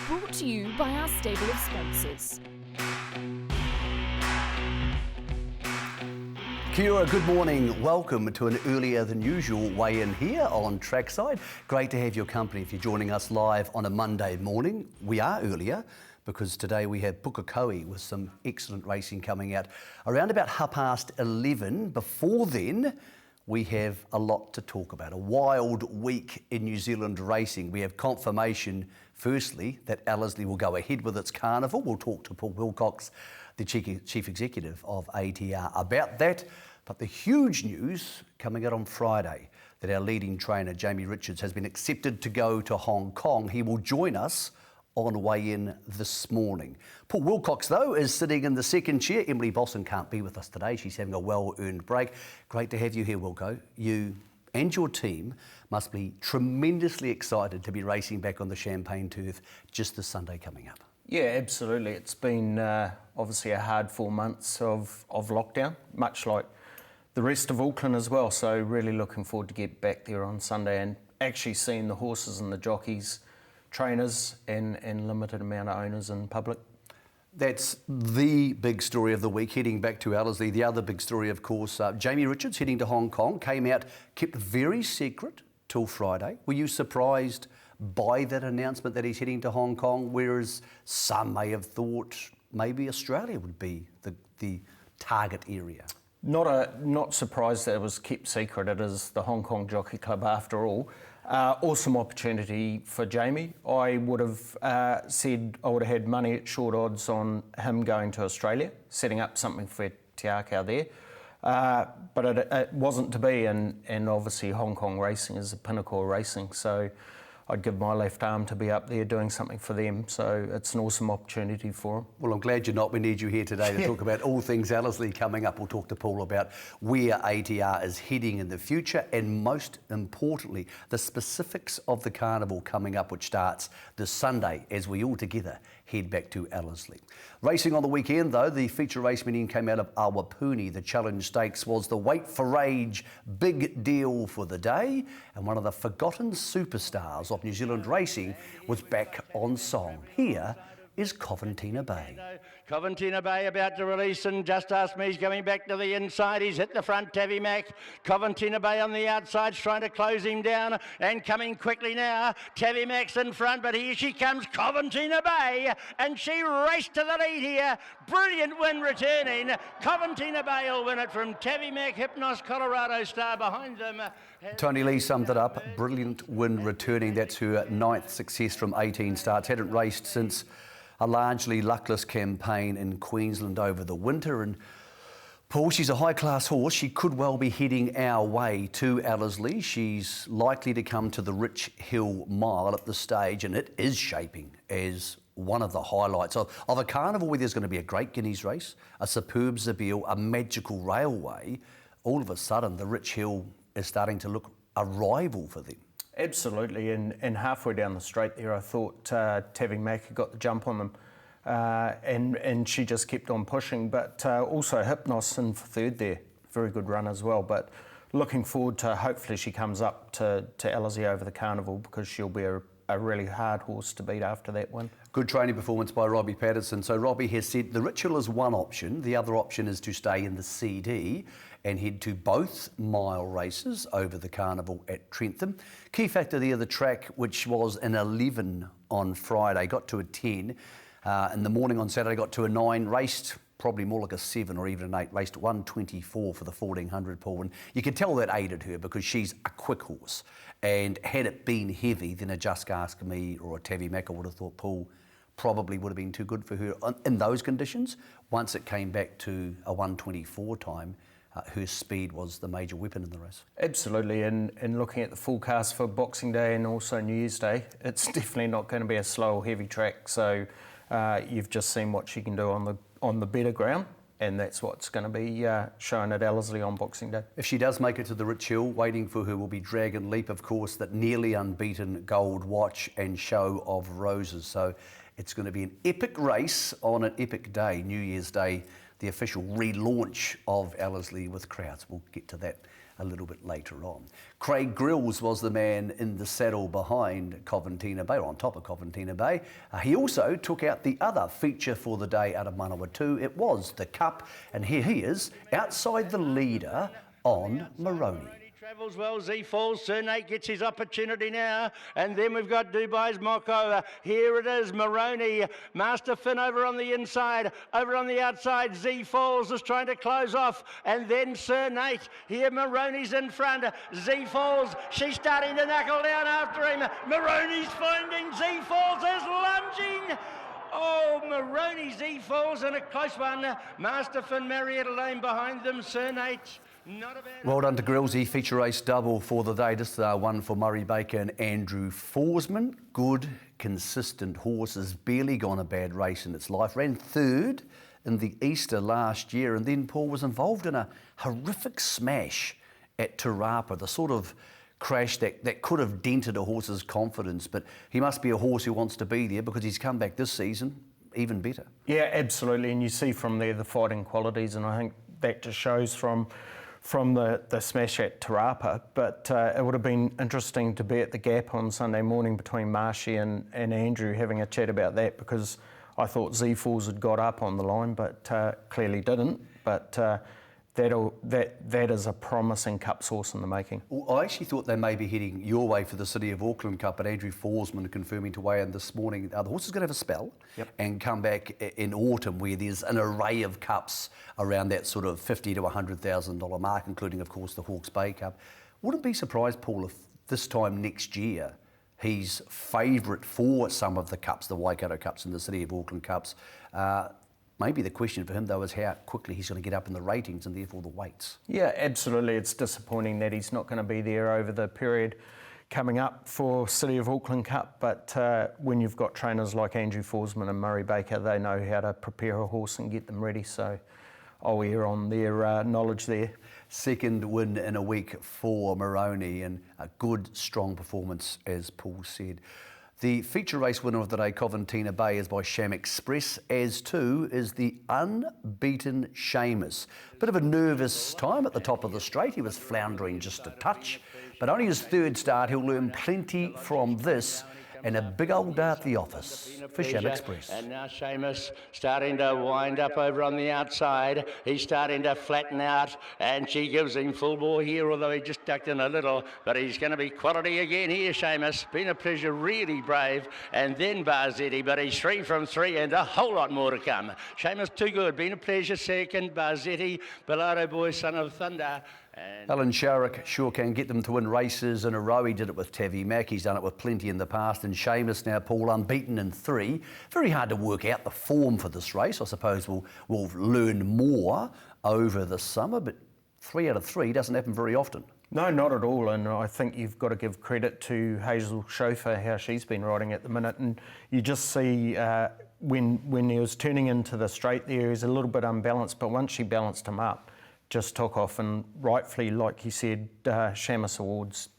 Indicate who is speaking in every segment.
Speaker 1: brought to you by our stable of sponsors.
Speaker 2: Kia ora, good morning. Welcome to an earlier than usual weigh-in here on Trackside. Great to have your company if you're joining us live on a Monday morning. We are earlier because today we have Pukekohe with some excellent racing coming out around about 11:30. Before then, we have a lot to talk about. A wild week in New Zealand racing. We have confirmation, firstly, that Ellerslie will go ahead with its Carnival. We'll talk to Paul Wilcox, the Chief Executive of ATR, about that. But the huge news coming out on Friday, that our leading trainer, Jamie Richards, has been accepted to go to Hong Kong. He will join us on weigh-in this morning. Paul Wilcox, though, is sitting in the second chair. Emily Bosson can't be with us today. She's having a well-earned break. Great to have you here, Wilco. You and your team must be tremendously excited to be racing back on the Champagne turf just this Sunday coming up.
Speaker 3: Yeah, absolutely. It's been obviously a hard 4 months of lockdown, much like the rest of Auckland as well. So really looking forward to get back there on Sunday and actually seeing the horses and the jockeys, trainers and limited amount of owners in public.
Speaker 2: That's the big story of the week, heading back to Ellerslie. The other big story, of course, Jamie Richards heading to Hong Kong, came out, kept very secret till Friday. Were you surprised by that announcement that he's heading to Hong Kong, whereas some may have thought maybe Australia would be the target area?
Speaker 3: Not surprised that it was kept secret. It is the Hong Kong Jockey Club after all. Awesome opportunity for Jamie. I would have said I would have had money at short odds on him going to Australia, setting up something for Te Akau there. But it wasn't to be, and obviously Hong Kong racing is the pinnacle of racing, so I'd give my left arm to be up there doing something for them, so it's an awesome opportunity for them.
Speaker 2: Well, I'm glad you're not. We need you here today to talk about all things Ellerslie coming up. We'll talk to Paul about where ATR is heading in the future and, most importantly, the specifics of the Carnival coming up, which starts this Sunday as we all together head back to Ellerslie. Racing on the weekend, though, the feature race meeting came out of Awapuni. The Challenge Stakes was the weight for age big deal for the day, and one of the forgotten superstars of New Zealand racing was back on song. Here is Coventina Bay.
Speaker 4: Coventina Bay about to release, and Just Ask Me's going back to the inside. He's hit the front, Tavi Mac. Coventina Bay on the outside, trying to close him down, and coming quickly now. Tavi Mac's in front, but here she comes, Coventina Bay, and she raced to the lead here. Brilliant win returning. Coventina Bay will win it from Tavi Mac, Hypnos, Colorado Star behind them.
Speaker 2: Tony Lee summed it up. Brilliant win returning. That's her 9th success from 18 starts. Hadn't raced since a largely luckless campaign in Queensland over the winter. And Paul, she's a high-class horse. She could well be heading our way to Ellerslie. She's likely to come to the Rich Hill Mile at this stage, and it is shaping as one of the highlights of a carnival where there's going to be a great Guineas race, a superb Zabeel, a magical railway. All of a sudden, the Rich Hill is starting to look a rival for them.
Speaker 3: Absolutely, and halfway down the straight there, I thought Tavi Mac had got the jump on them, and she just kept on pushing. But also Hypnos in for third there, very good run as well. But looking forward to hopefully she comes up to Ellerslie over the Carnival, because she'll be a really hard horse to beat after that one.
Speaker 2: Good training performance by Robbie Patterson. So Robbie has said the Rich Hill is one option. The other option is to stay in the CD and head to both mile races over the Carnival at Trentham. Key factor there, the track, which was an 11 on Friday, got to a 10. In the morning on Saturday, got to a 9, raced probably more like a 7 or even an 8, raced 1:24 for the 1400, Paul. And you can tell that aided her because she's a quick horse. And had it been heavy, then a Just Ask Me or a Tavi Mac, I would have thought Paul probably would have been too good for her in those conditions. Once it came back to a 1:24 time, her speed was the major weapon in the race.
Speaker 3: Absolutely, and looking at the forecast for Boxing Day and also New Year's Day, it's definitely not going to be a slow or heavy track. So you've just seen what she can do on the better ground, and that's what's going to be shown at Ellerslie on Boxing Day.
Speaker 2: If she does make it to the Rich Hill, waiting for her will be Dragon Leap, of course, that nearly unbeaten Gold Watch and Show of Roses. So it's going to be an epic race on an epic day, New Year's Day the official relaunch of Ellerslie with crowds. We'll get to that a little bit later on. Craig Grills was the man in the saddle behind Coventina Bay, or on top of Coventina Bay. He also took out the other feature for the day out of Manawatu. It was the Cup, and here he is, outside the leader on Moroni.
Speaker 4: Travels well, Z falls, Sir Nate gets his opportunity now, and then we've got Dubai's Moko. Here it is, Moroni, Master Finn over on the inside, over on the outside, Z falls is trying to close off, and then Sir Nate. Here Moroni's in front, Z falls, she's starting to knuckle down after him. Moroni's finding Z falls is lunging. Oh, Moroni, Z falls in a close one. Master Finn, Marietta Lane behind them, Sir Nate.
Speaker 2: Well done to Grillsy, feature race double for the day. Just one for Murray Baker and Andrew Forsman. Good, consistent horses, barely gone a bad race in its life. Ran third in the Easter last year, and then Paul was involved in a horrific smash at Te Rapa, the sort of crash that could have dented a horse's confidence, but he must be a horse who wants to be there because he's come back this season even better.
Speaker 3: Yeah, absolutely, and you see from there the fighting qualities, and I think that just shows from the smash at Te Rapa, but it would have been interesting to be at the Gap on Sunday morning between Marshy and Andrew having a chat about that, because I thought Z-Falls had got up on the line, but clearly didn't. But that is a promising Cup horse in the making.
Speaker 2: Well, I actually thought they may be heading your way for the City of Auckland Cup, but Andrew Forsman confirming to weigh in this morning. The horse is going to have a spell and come back in autumn, where there's an array of cups around that sort of $50,000 to $100,000 mark, including, of course, the Hawke's Bay Cup. Wouldn't be surprised, Paul, if this time next year he's favourite for some of the cups, the Waikato Cups and the City of Auckland Cups. Maybe the question for him, though, is how quickly he's going to get up in the ratings and therefore the weights. Yeah,
Speaker 3: absolutely. It's disappointing that he's not going to be there over the period coming up for City of Auckland Cup, but when you've got trainers like Andrew Forsman and Murray Baker, they know how to prepare a horse and get them ready, so I'll err on their knowledge there.
Speaker 2: Second win in a week for Moroni, and a good, strong performance, as Paul said. The feature race winner of the day, Coventina Bay, is by Sham Express, as too is the unbeaten Seamus. Bit of a nervous time at the top of the straight. He was floundering just a touch, but only his third start. He'll learn plenty from this, and a big old day at the office for Sham Express.
Speaker 4: And now Seamus starting to wind up over on the outside. He's starting to flatten out, and she gives him full bore here, although he just ducked in a little. But he's going to be quality again here, Seamus. Been a pleasure, really brave. And then Barzetti, but he's 3 from 3 and a whole lot more to come. Seamus too good. Been a pleasure second. Barzetti, Bellardo Boy, Son of Thunder.
Speaker 2: Alan Sharrock sure can get them to win races in a row. He did it with Tavi Mack, he's done it with plenty in the past, and Seamus now, Paul, unbeaten in 3. Very hard to work out the form for this race. I suppose we'll learn more over the summer, but 3 out of 3 doesn't happen very often.
Speaker 3: No, not at all, and I think you've got to give credit to Hazel Chauffeur, how she's been riding at the minute, and you just see when he was turning into the straight there, he's a little bit unbalanced, but once she balanced him up, just took off, and rightfully, like you said, Shamus Award's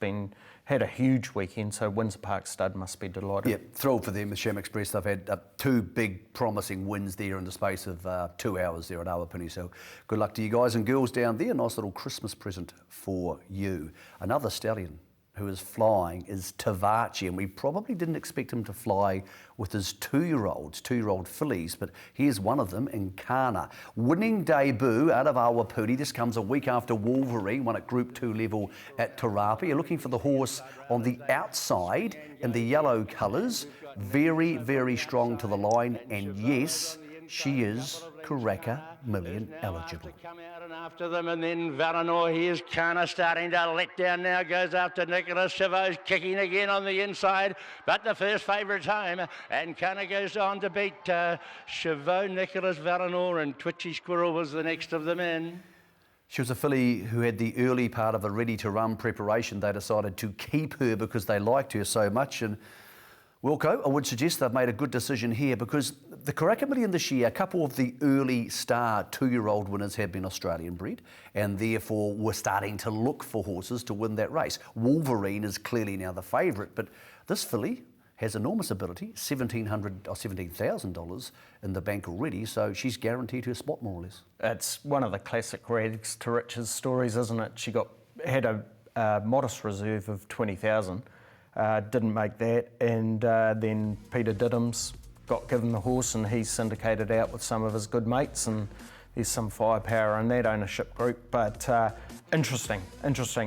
Speaker 3: had a huge weekend, so Windsor Park Stud must be delighted.
Speaker 2: Yeah, thrilled for them, the Sham Express. They've had 2 big promising wins there in the space of 2 hours there at Awapuni, so good luck to you guys and girls down there. Nice little Christmas present for you. Another stallion who is flying is Tavachi, and we probably didn't expect him to fly with his 2-year-old fillies, but here's one of them in Kana. Winning debut out of Awapuni. This comes a week after Wolverine won at Group 2 level at Te Rapa. You're looking for the horse on the outside in the yellow colours. Very, very strong to the line, and yes, she is Karaka Million eligible.
Speaker 4: Come out and after them, and then Varanor, here's Kana starting to let down now, goes after Nicholas. Chavot's kicking again on the inside, but the first favourite's home, and Kana goes on to beat Chavot, Nicholas, Varanor, and Twitchy Squirrel was the next of them in.
Speaker 2: She was a filly who had the early part of a ready-to-run preparation. They decided to keep her because they liked her so much, and Wilco, I would suggest they've made a good decision here, because the Karaka Million this year, a couple of the early star 2-year-old winners have been Australian bred, and therefore we're starting to look for horses to win that race. Wolverine is clearly now the favourite, but this filly has enormous ability, $1,700 or $17,000 in the bank already, so she's guaranteed her spot more or less.
Speaker 3: It's one of the classic rags to riches stories, isn't it? She had a modest reserve of 20,000, didn't make that, and then Peter Diddams got given the horse and he syndicated out with some of his good mates, and there's some firepower in that ownership group. But interesting.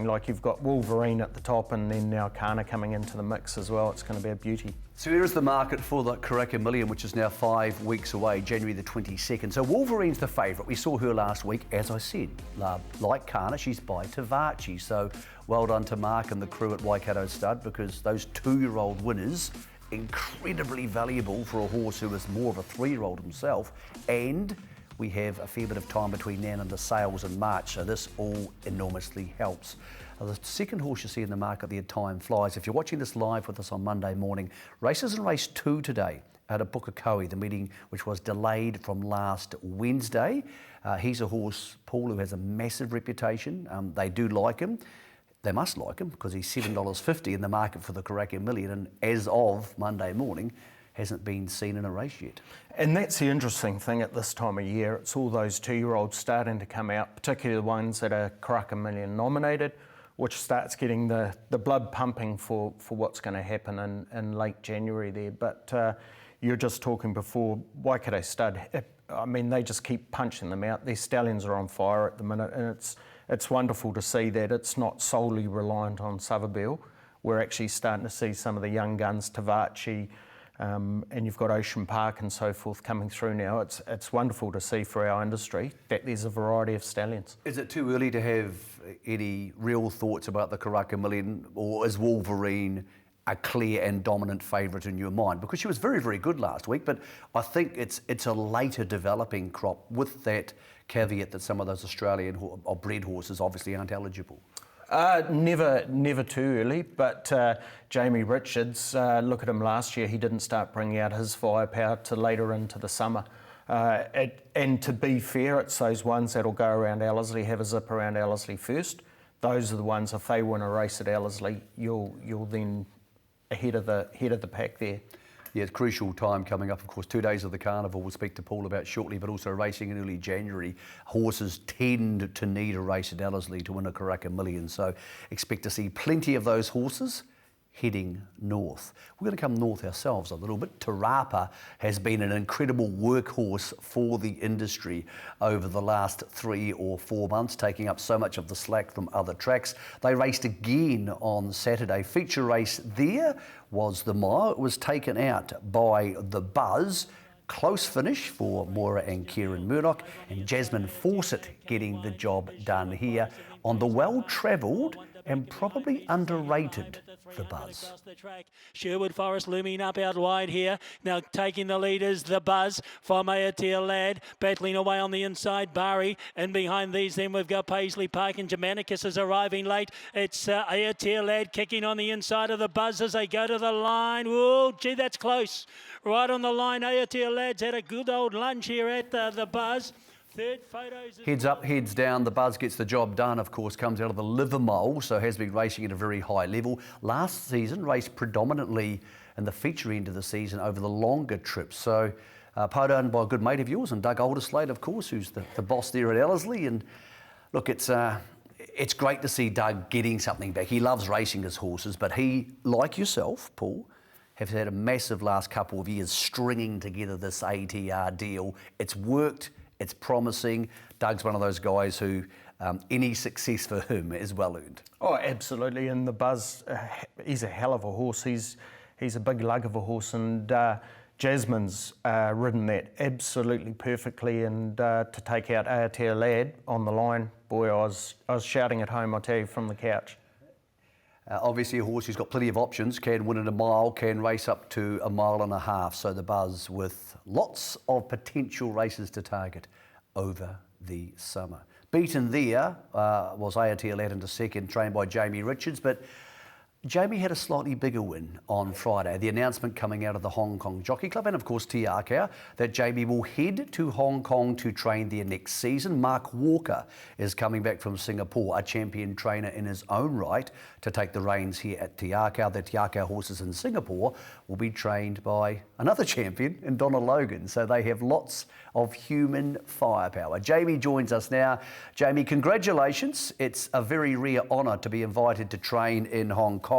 Speaker 3: Like you've got Wolverine at the top and then now Kana coming into the mix as well. It's going to be a beauty.
Speaker 2: So here is the market for the Karaka Million, which is now 5 weeks away, January the 22nd. So Wolverine's the favourite. We saw her last week, as I said. Like Kana, she's by Tavachi. So well done to Mark and the crew at Waikato Stud, because those 2-year-old winners, incredibly valuable for a horse who is more of a 3-year-old himself, and we have a fair bit of time between now and the sales in March, so this all enormously helps. The second horse you see in the market there, Time Flies. If you're watching this live with us on Monday morning, races in race 2 today out of Pukekohe, the meeting which was delayed from last Wednesday. He's a horse, Paul, who has a massive reputation. They do like him. They must like him because he's $7.50 in the market for the Karaka Million, and as of Monday morning, hasn't been seen in a race yet.
Speaker 3: And that's the interesting thing at this time of year. It's all those 2-year-olds starting to come out, particularly the ones that are Karaka Million nominated, which starts getting the blood pumping for what's going to happen in late January there. But you're just talking before, Waikato Stud, I mean, they just keep punching them out. Their stallions are on fire at the minute, and it's wonderful to see that it's not solely reliant on Southerville. We're actually starting to see some of the young guns, Tavachi, and you've got Ocean Park and so forth coming through now. It's wonderful to see for our industry that there's a variety of stallions.
Speaker 2: Is it too early to have any real thoughts about the Karaka Million, or is Wolverine a clear and dominant favourite in your mind? Because she was very, very good last week, but I think it's a later developing crop, with that caveat that some of those Australian or bred horses obviously aren't eligible.
Speaker 3: Never too early, but Jamie Richards, look at him last year, he didn't start bringing out his firepower till later into the summer. And to be fair, it's those ones that'll go around Ellerslie, have a zip around Ellerslie first. Those are the ones, if they win a race at Ellerslie, you'll then ahead of the pack there.
Speaker 2: Yeah, it's crucial time coming up, of course. 2 days of the Carnival, we'll speak to Paul about shortly, but also racing in early January. Horses tend to need a race at Ellerslie to win a Karaka Million, so expect to see plenty of those horses heading north. We're going to come north ourselves a little bit. Te Rapa has been an incredible workhorse for the industry over the last 3 or 4 months, taking up so much of the slack from other tracks. They raced again on Saturday. Feature race there was the mile. It was taken out by the Buzz. Close finish for Moira and Kieran Murdoch, and Jasmine Fawcett getting the job done here on the well-travelled and probably underrated the Buzz.
Speaker 5: Sherwood Forest looming up out wide here. Now taking the leaders, the Buzz from Aotea Lad, battling away on the inside, Bari, and behind these then we've got Paisley Park, and Germanicus is arriving late. It's Aotea Lad kicking on the inside of the Buzz as they go to the line. Oh, gee, that's close. Right on the line, Aotea Lad's had a good old lunge here at the Buzz.
Speaker 2: Heads up, heads down, the Buzz gets the job done, of course, comes out of the Livermole, so has been racing at a very high level. Last season, raced predominantly in the feature end of the season over the longer trips. So, put on by a good mate of yours, and Doug Alderslade, of course, who's the boss there at Ellerslie. And look, it's great to see Doug getting something back. He loves racing his horses, but he, like yourself, Paul, have had a massive last couple of years stringing together this ATR deal. It's worked. It's promising. Doug's one of those guys who any success for him is well earned.
Speaker 3: Oh, absolutely. And the Buzz, he's a hell of a horse. He's a big lug of a horse, and Jasmine's ridden that absolutely perfectly. And to take out Aotea Lad on the line, boy, I was shouting at home, I tell you, from the couch.
Speaker 2: Obviously a horse who's got plenty of options, can win in a mile, can race up to 1.5 miles. So the Buzz with lots of potential races to target over the summer. Beaten there was Aotea Lad into second, trained by Jamie Richards, but Jamie had a slightly bigger win on Friday. The announcement coming out of the Hong Kong Jockey Club and of course Te Akau that Jamie will head to Hong Kong to train there next season. Mark Walker is coming back from Singapore, a champion trainer in his own right, to take the reins here at Te Akau. The Te Akau horses in Singapore will be trained by another champion in Donna Logan, so they have lots of human firepower. Jamie joins us now. Jamie, congratulations. It's a very rare honour to be invited to train in Hong Kong.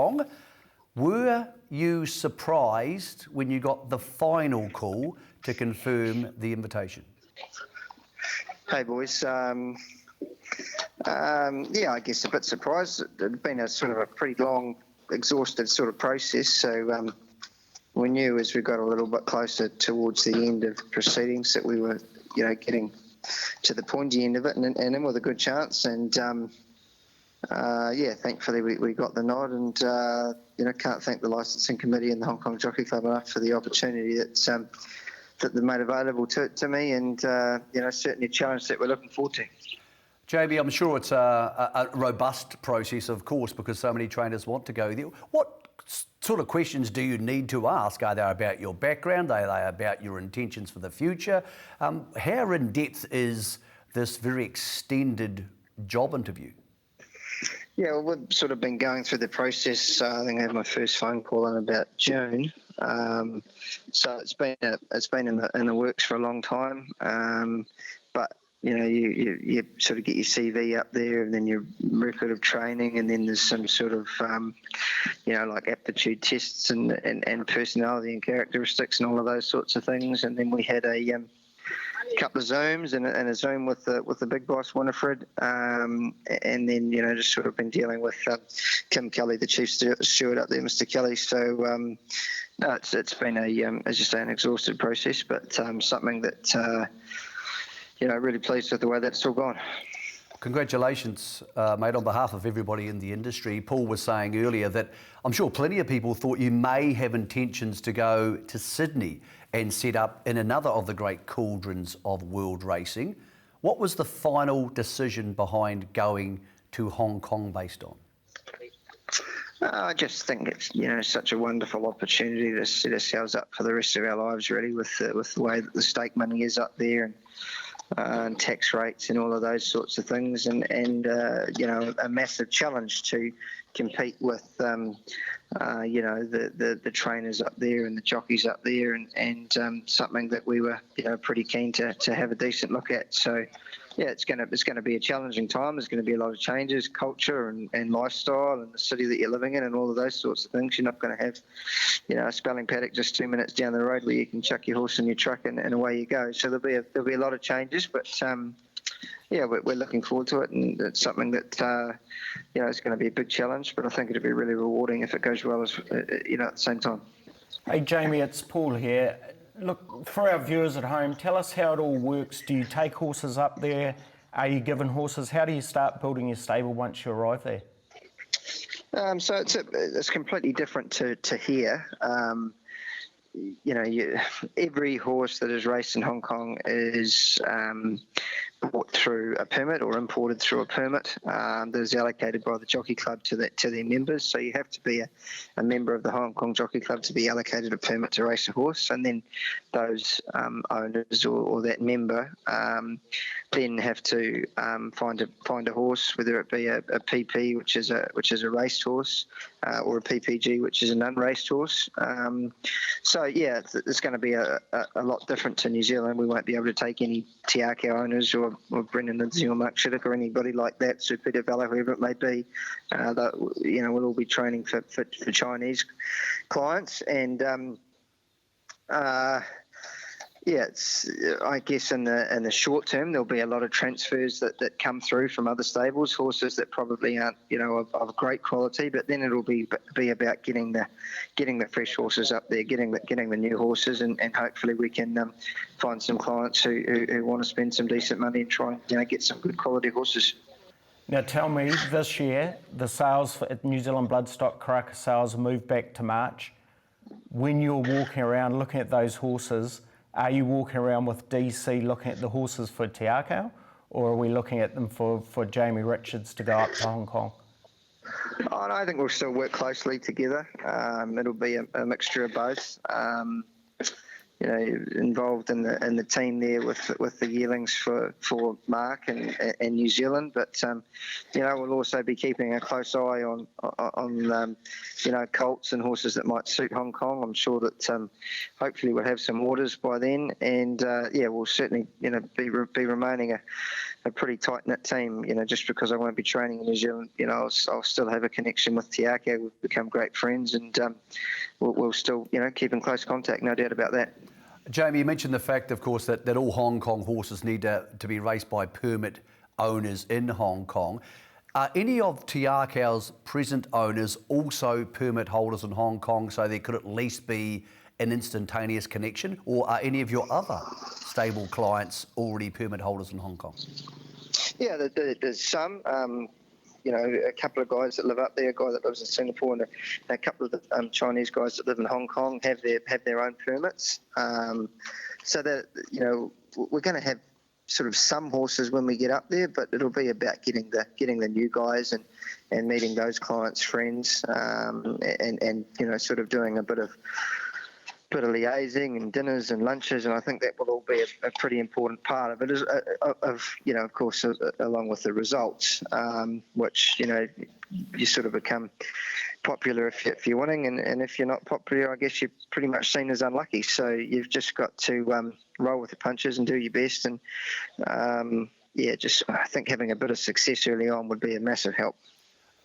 Speaker 2: Were you surprised when you got the final call to confirm the invitation?
Speaker 6: Hey boys, yeah, I guess a bit surprised. It had been a sort of a pretty long, exhausted sort of process, so we knew as we got a little bit closer towards the end of proceedings that we were, getting to the pointy end of it, and in with a good chance. And yeah, thankfully we got the nod, and can't thank the licensing committee and the Hong Kong Jockey Club enough for the opportunity that they made available to me, and certainly a challenge that we're looking forward to.
Speaker 2: Jamie, I'm sure it's a robust process, of course, because so many trainers want to go there. What sort of questions do you need to ask? Are they about your background? Are they about your intentions for the future? How in depth is this very extended job interview?
Speaker 6: Yeah, well, we've sort of been going through the process. I think I had my first phone call in about June. So it's been in the works for a long time. But you sort of get your CV up there, and then your record of training, and then there's some sort of like aptitude tests and personality and characteristics and all of those sorts of things. And then we had a couple of Zooms and a Zoom with the big boss Winifred, and then just sort of been dealing with Kim Kelly, the chief steward up there, Mr. Kelly. So no, it's been as you say, an exhausted process, but something that really pleased with the way that's all gone.
Speaker 2: Congratulations, mate, on behalf of everybody in the industry. Paul was saying earlier that I'm sure plenty of people thought you may have intentions to go to Sydney and set up in another of the great cauldrons of world racing. What was the final decision behind going to Hong Kong based on?
Speaker 6: I just think it's such a wonderful opportunity to set ourselves up for the rest of our lives, really, with the way that the stake money is up there, and tax rates and all of those sorts of things, and a massive challenge to compete with the trainers up there and the jockeys up there, and something that we were pretty keen to have a decent look at. So yeah, it's going to be a challenging time. There's going to be a lot of changes, culture and lifestyle, and the city that you're living in, and all of those sorts of things. You're not going to have a spelling paddock just 2 minutes down the road where you can chuck your horse in your truck and away you go. So there'll be a lot of changes, but yeah, we're looking forward to it, and it's something that it's going to be a big challenge, but I think it'll be really rewarding if it goes well at the same time.
Speaker 3: Hey Jamie, it's Paul here. Look, for our viewers at home, tell us how it all works. Do you take horses up there? Are you given horses? How do you start building your stable once you arrive there?
Speaker 6: So it's completely different to here. Every horse that is raced in Hong Kong is bought through a permit or imported through a permit that is allocated by the Jockey Club to their members. So you have to be a member of the Hong Kong Jockey Club to be allocated a permit to race a horse, and then those owners or that member then have to find a horse, whether it be a PP, which is a raced horse, or a PPG, which is an unraced horse. So yeah, it's going to be a lot different to New Zealand. We won't be able to take any Te Akau owners or Brendan Lindsay or Mark Shiddock or anybody like that, Sir Peter Vella, whoever it may be. We'll all be training for Chinese clients, and I guess in the short term there'll be a lot of transfers that come through from other stables, horses that probably aren't of great quality, but then it'll be about getting the fresh horses up there, getting the new horses, and hopefully we can find some clients who want to spend some decent money and try and get some good quality horses.
Speaker 3: Now tell me, this year the sales for New Zealand Bloodstock Karaka sales moved back to March. When you're walking around looking at those horses, are you walking around with DC looking at the horses for Te Akau, or are we looking at them for Jamie Richards to go up to Hong Kong?
Speaker 6: Oh, no, I think we'll still work closely together. It'll be a mixture of both. Involved in the team there with the yearlings for Mark and New Zealand, but we'll also be keeping a close eye on colts and horses that might suit Hong Kong. I'm sure that hopefully we'll have some orders by then, and we'll certainly be remaining a pretty tight knit team. Just because I won't be training in New Zealand, I'll still have a connection with Te Ake. We've become great friends, and we'll still keep in close contact. No doubt about that.
Speaker 2: Jamie, you mentioned the fact, of course, that all Hong Kong horses need to be raced by permit owners in Hong Kong. Are any of Te Ake's present owners also permit holders in Hong Kong, so there could at least be an instantaneous connection? Or are any of your other stable clients already permit holders in Hong Kong?
Speaker 6: Yeah, there's some. A couple of guys that live up there, a guy that lives in Singapore, and a couple of the Chinese guys that live in Hong Kong have their own permits. So that we're going to have sort of some horses when we get up there, but it'll be about getting the new guys and meeting those clients' friends, and sort of doing a bit of liaising and dinners and lunches, and I think that will all be a pretty important part of it, of course, along with the results, which, you sort of become popular if you're winning, and if you're not popular, I guess you're pretty much seen as unlucky. So you've just got to roll with the punches and do your best, and I think having a bit of success early on would be a massive help.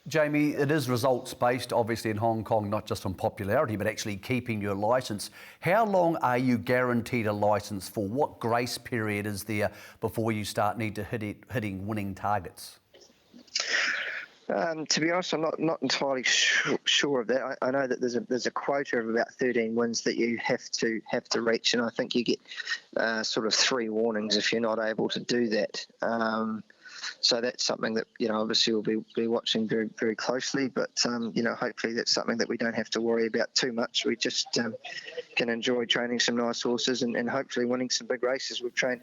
Speaker 2: Jamie, it is results-based, obviously, in Hong Kong, not just on popularity, but actually keeping your licence. How long are you guaranteed a licence for? What grace period is there before you start hitting winning targets?
Speaker 6: To be honest, I'm not entirely sure of that. I know that there's a quota of about 13 wins that you have to reach, and I think you get sort of 3 warnings if you're not able to do that. So that's something that obviously we'll be watching very, very closely. But hopefully that's something that we don't have to worry about too much. We just can enjoy training some nice horses and hopefully winning some big races. We've trained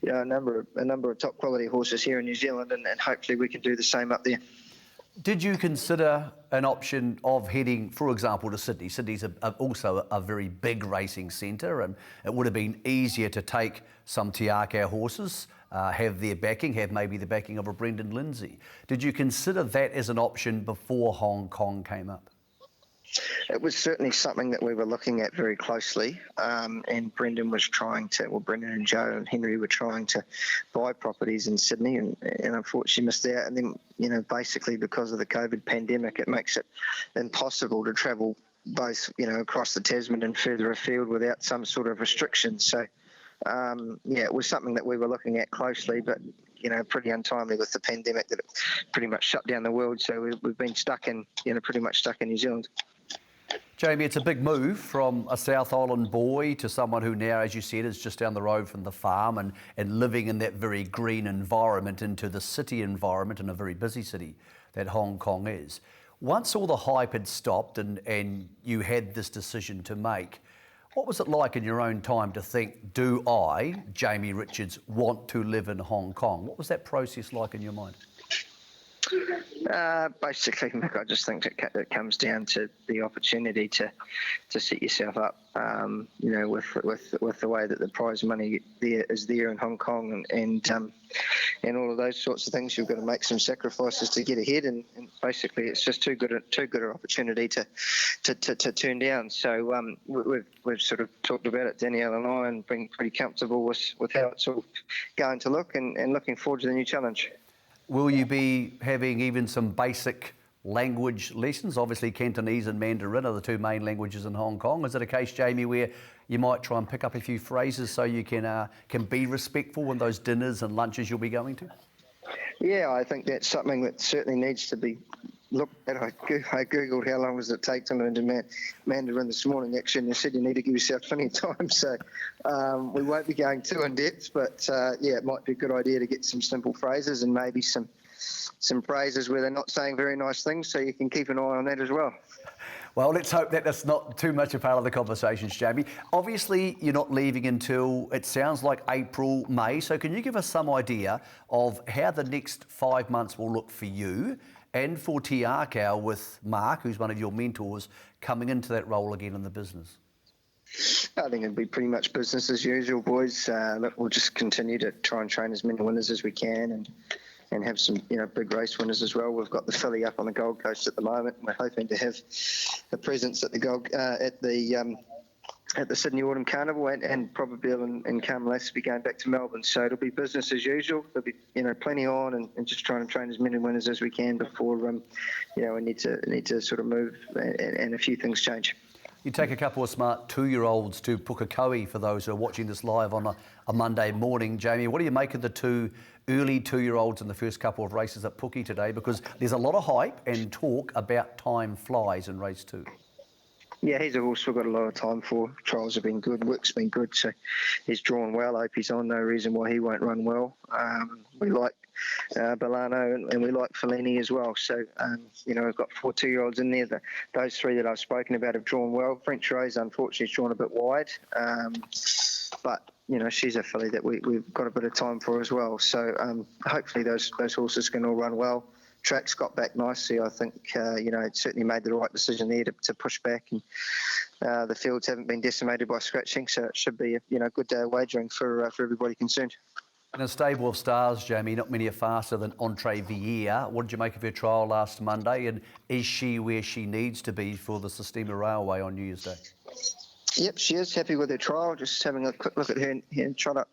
Speaker 6: a number of top quality horses here in New Zealand, and hopefully we can do the same up there.
Speaker 2: Did you consider an option of heading, for example, to Sydney? Sydney's also a very big racing centre, and it would have been easier to take some Te Ake horses, have their backing, have maybe the backing of a Brendan Lindsay. Did you consider that as an option before Hong Kong came up?
Speaker 6: It was certainly something that we were looking at very closely, and Brendan and Joe and Henry were trying to buy properties in Sydney, and unfortunately missed out. And then, basically because of the COVID pandemic, it makes it impossible to travel both, across the Tasman and further afield without some sort of restrictions. So, it was something that we were looking at closely, but pretty untimely with the pandemic that it pretty much shut down the world. So we've been pretty much stuck in New Zealand.
Speaker 2: Jamie, it's a big move from a South Island boy to someone who now, as you said, is just down the road from the farm and living in that very green environment into the city environment, in a very busy city that Hong Kong is. Once all the hype had stopped and you had this decision to make, what was it like in your own time to think, do I, Jamie Richards, want to live in Hong Kong? What was that process like in your mind?
Speaker 6: Basically, Mick, I just think it comes down to the opportunity to set yourself up, with the way that the prize money is there in Hong Kong, and all of those sorts of things. You've got to make some sacrifices to get ahead, and basically it's just too good an opportunity to turn down. So we've sort of talked about it, Danielle and I, and been pretty comfortable with how it's all going to look, and looking forward to the new challenge.
Speaker 2: Will you be having even some basic language lessons? Obviously, Cantonese and Mandarin are the 2 main languages in Hong Kong. Is it a case, Jamie, where you might try and pick up a few phrases so you can be respectful in those dinners and lunches you'll be going to?
Speaker 6: Yeah, I think that's something that certainly needs to be looked at. I googled how long does it take to learn Mandarin this morning, actually, and they said you need to give yourself plenty of time. So we won't be going too in depth, but it might be a good idea to get some simple phrases and maybe some phrases where they're not saying very nice things, so you can keep an eye on that as well.
Speaker 2: Well, let's hope that that's not too much a part of the conversations, Jamie. Obviously, you're not leaving until, it sounds like April, May. So can you give us some idea of how the next 5 months will look for you and for Te Akau with Mark, who's one of your mentors, coming into that role again in the business?
Speaker 6: I think it'll be pretty much business as usual, boys. Look, we'll just continue to try and train as many winners as we can and have some, big race winners as well. We've got the filly up on the Gold Coast at the moment. We're hoping to have a presence at the Sydney Autumn Carnival and probably in Carnival be going back to Melbourne. So it'll be business as usual. There'll be plenty on and just trying to train as many winners as we can before we need to sort of move and a few things change.
Speaker 2: You take a couple of smart 2-year-olds to Pukekohe for those who are watching this live on a Monday morning. Jamie, what do you make of the two early 2-year-olds in the first couple of races at Puke today? Because there's a lot of hype and talk about time flies in race 2.
Speaker 6: Yeah, he's a horse we've got a lot of time for. Trials have been good, work's been good, so he's drawn well. Opie's on, no reason why he won't run well. We like Bolano and we like Fellini as well. So, we've got 4 2-year-olds in there. Those 3 that I've spoken about have drawn well. French Rose, unfortunately, has drawn a bit wide. But, she's a filly that we've got a bit of time for as well. So, hopefully those horses can all run well. Track's got back nicely. I think, it certainly made the right decision there to push back. And the fields haven't been decimated by scratching, so it should be a good day of wagering for everybody concerned.
Speaker 2: In a stable of stars, Jamie, not many are faster than Entre Villiers. What did you make of her trial last Monday? And is she where she needs to be for the Sistema Railway on New Year's Day?
Speaker 6: Yep, she is happy with her trial. Just having a quick look at her and trot up.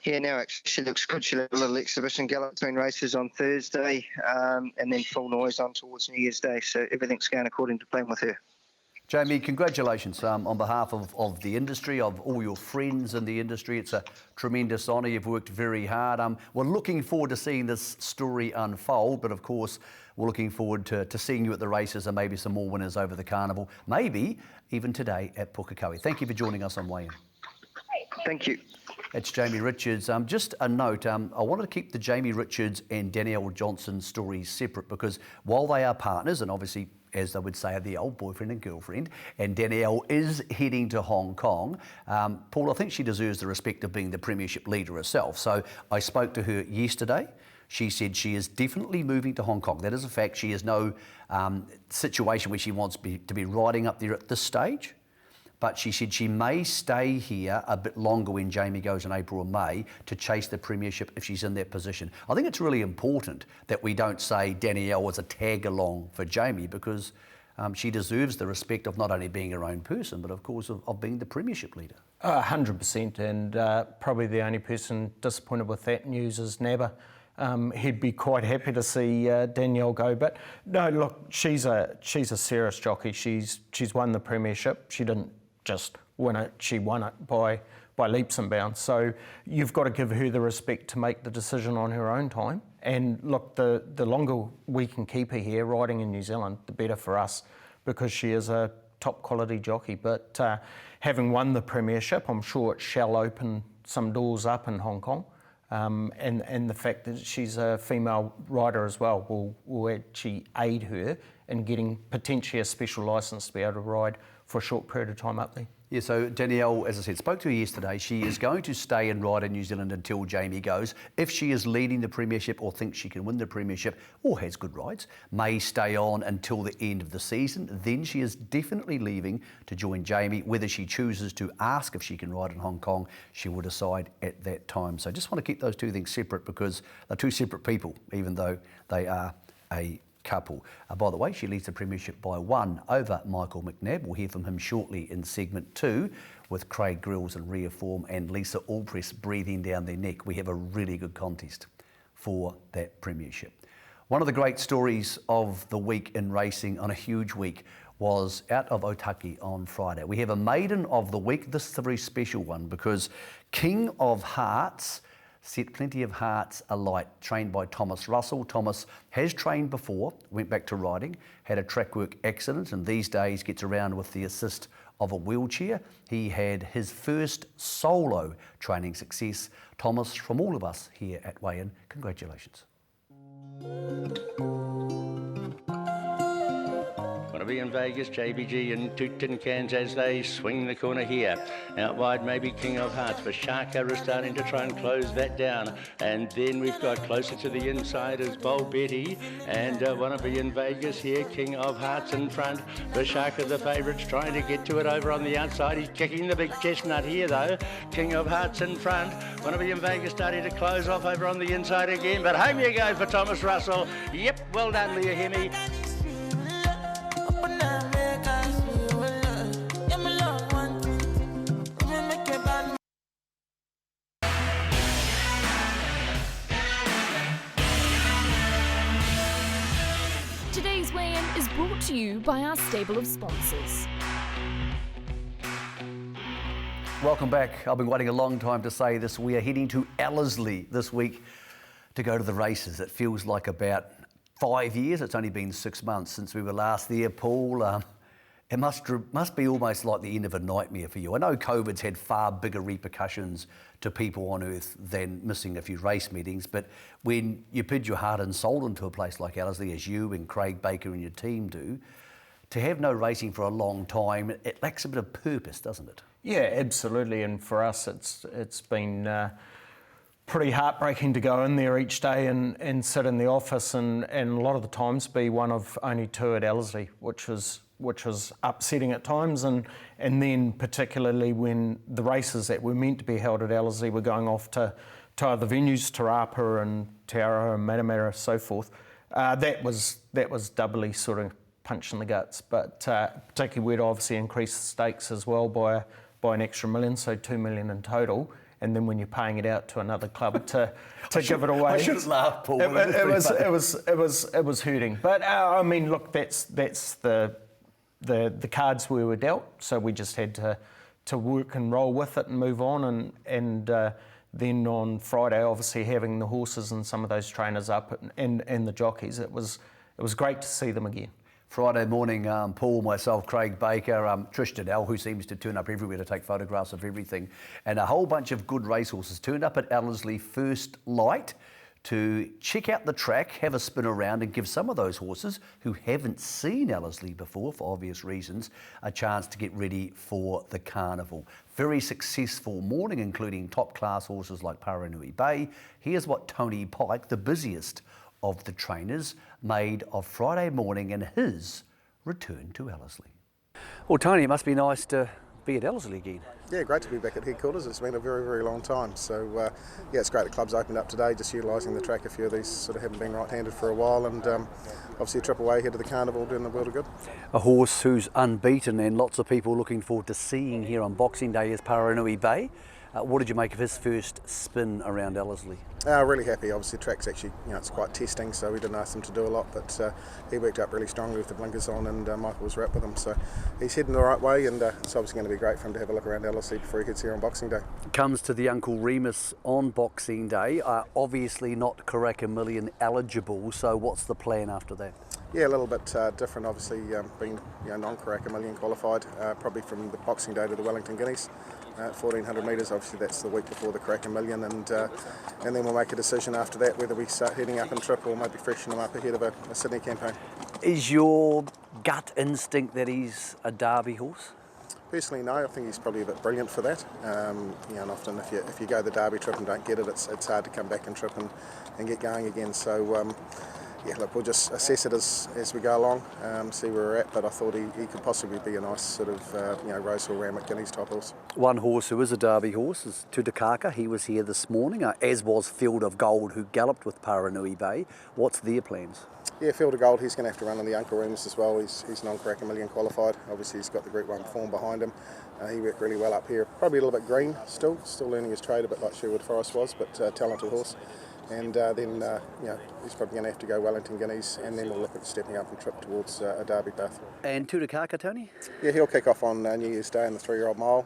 Speaker 6: Here now, actually, she looks good. She'll have a little exhibition gallop between races on Thursday and then full noise on towards New Year's Day. So everything's going according to plan with her.
Speaker 2: Jamie, congratulations on behalf of the industry, of all your friends in the industry. It's a tremendous honour. You've worked very hard. We're looking forward to seeing this story unfold, but of course, we're looking forward to seeing you at the races and maybe some more winners over the Carnival, maybe even today at Pukekohe. Thank you for joining us on Weigh In.
Speaker 6: Thank you.
Speaker 2: It's Jamie Richards. Just a note, I wanted to keep the Jamie Richards and Danielle Johnson stories separate because while they are partners, and obviously, as they would say, are the old boyfriend and girlfriend, and Danielle is heading to Hong Kong, Paul, I think she deserves the respect of being the premiership leader herself. So I spoke to her yesterday. She said she is definitely moving to Hong Kong. That is a fact. She has no situation where she wants to be riding up there at this stage. But she said she may stay here a bit longer when Jamie goes in April or May to chase the premiership if she's in that position. I think it's really important that we don't say Danielle was a tag along for Jamie because she deserves the respect of not only being her own person, but of course of being the premiership leader.
Speaker 3: 100%, and probably the only person disappointed with that news is Nabba. He'd be quite happy to see Danielle go, but no, look, she's a serious jockey. She's won the premiership. She didn't just win it, she won it by leaps and bounds. So you've got to give her the respect to make the decision on her own time. And look, the longer we can keep her here riding in New Zealand, the better for us, because she is a top quality jockey. But having won the premiership, I'm sure it shall open some doors up in Hong Kong. And the fact that she's a female rider as well will actually aid her in getting potentially a special licence to be able to ride for a short period of time up there.
Speaker 2: Yeah, so Danielle, as I said, spoke to her yesterday. She is going to stay and ride in New Zealand until Jamie goes. If she is leading the premiership or thinks she can win the premiership or has good rides, may stay on until the end of the season. Then she is definitely leaving to join Jamie. Whether she chooses to ask if she can ride in Hong Kong, she will decide at that time. So I just want to keep those two things separate because they're two separate people, even though they are a couple. By the way, she leads the premiership by 1 over Michael McNabb. We'll hear from him shortly in segment 2 with Craig Grills in rare form and Lisa Allpress breathing down their neck. We have a really good contest for that premiership. One of the great stories of the week in racing on a huge week was out of Otaki on Friday. We have a maiden of the week. This is a very special one because King of Hearts set plenty of hearts alight, trained by Thomas Russell. Thomas has trained before, went back to riding, had a track work accident, and these days gets around with the assist of a wheelchair. He had his first solo training success. Thomas, from all of us here at Weigh In, congratulations.
Speaker 7: Bueno,
Speaker 4: be in Vegas, JBG and Two Tin Cans as they swing the corner here. Out wide, maybe King of Hearts, but Shaka is starting to try and close that down. And then we've got closer to the inside is Bold Betty and Wanna Be in Vegas here, King of Hearts in front. Vishaka, the favourites, trying to get to it over on the outside. He's kicking the big chestnut here though. King of Hearts in front. Wanna Be in Vegas starting to close off over on the inside again. But home you go for Thomas Russell. Yep, well done, Leah Hemi.
Speaker 1: Today's weigh-in is brought to you by our stable of sponsors.
Speaker 2: Welcome back. I've been waiting a long time to say this. We are heading to Ellerslie this week to go to the races. It feels like about 5 years. It's only been 6 months since we were last there, Paul. It must be almost like the end of a nightmare for you. I know COVID's had far bigger repercussions to people on earth than missing a few race meetings, but when you put your heart and soul into a place like Ellerslie, as you and Craig Baker and your team do, to have no racing for a long time, it lacks a bit of purpose, doesn't it?
Speaker 3: Yeah, absolutely. And for us, it's been pretty heartbreaking to go in there each day and sit in the office and a lot of the times be one of only two at Ellerslie, which was upsetting at times, and then particularly when the races that were meant to be held at Ellerslie were going off to other venues, Te Rapa and Te Aroha and Matamata, so forth. That was doubly sort of punch in the guts, but particularly we'd obviously increased the stakes as well by an extra $1 million, so $2 million in total. And then when you're paying it out to another club to give it away,
Speaker 2: I should have laughed, Paul.
Speaker 3: It was hurting. But I mean, look, that's the cards we were dealt. So we just had to work and roll with it and move on. And then on Friday, obviously having the horses and some of those trainers up and the jockeys, it was great to see them again.
Speaker 2: Friday morning, Paul, myself, Craig Baker, Trish Danielle, who seems to turn up everywhere to take photographs of everything, and a whole bunch of good racehorses turned up at Ellerslie First Light to check out the track, have a spin around and give some of those horses who haven't seen Ellerslie before, for obvious reasons, a chance to get ready for the Carnival. Very successful morning, including top-class horses like Paranui Bay. Here's what Tony Pike, the busiest of the trainers, made of Friday morning and his return to Ellerslie. Well, Tony, it must be nice to be at Ellerslie again.
Speaker 7: Yeah, great to be back at headquarters. It's been a very, very long time. So, yeah, it's great the club's opened up today, just utilising the track. A few of these sort of haven't been right-handed for a while, and obviously a trip away ahead of the Carnival, doing the world of good.
Speaker 2: A horse who's unbeaten and lots of people looking forward to seeing here on Boxing Day is Paranui Bay. What did you make of his first spin around Ellerslie?
Speaker 7: Really happy. Obviously, the track's actually, it's quite testing, so we didn't ask him to do a lot, but he worked up really strongly with the blinkers on, and Michael was wrapped with him. So he's heading the right way, and it's obviously going to be great for him to have a look around Ellerslie before he gets here on Boxing Day.
Speaker 2: Comes to the Uncle Remus on Boxing Day. Obviously not Karaka Million eligible, so what's the plan after that?
Speaker 7: Yeah, a little bit different, obviously being non-Karaka Million qualified, probably from the Boxing Day to the Wellington Guineas. 1400 metres, obviously that's the week before the Karaka Million, and then we'll make a decision after that whether we start heading up in trip or maybe freshen them up ahead of a Sydney campaign.
Speaker 2: Is your gut instinct that he's a Derby horse?
Speaker 7: Personally, no. I think he's probably a bit brilliant for that. And often if you go the Derby trip and don't get it, it's hard to come back and trip and get going again. So yeah, look, we'll just assess it as we go along, see where we're at. But I thought he could possibly be a nice sort of Rosehall Ram at Guineas type horse. One
Speaker 2: horse who is a Derby horse is Tutakaka. He was here this morning, as was Field of Gold, who galloped with Paranui Bay. What's their plans?
Speaker 7: Yeah, Field of Gold, he's going to have to run in the Uncle Remus as well. He's non-Karaka Million qualified. Obviously, he's got the Group 1 form behind him. He worked really well up here. Probably a little bit green still learning his trade, a bit like Sherwood Forest was, but talented horse. And then he's probably going to have to go Wellington Guineas, and then we'll look at stepping up and trip towards a Derby path.
Speaker 2: And Tutakaka, Tony?
Speaker 7: Yeah, he'll kick off on New Year's Day in the 3-year-old mile.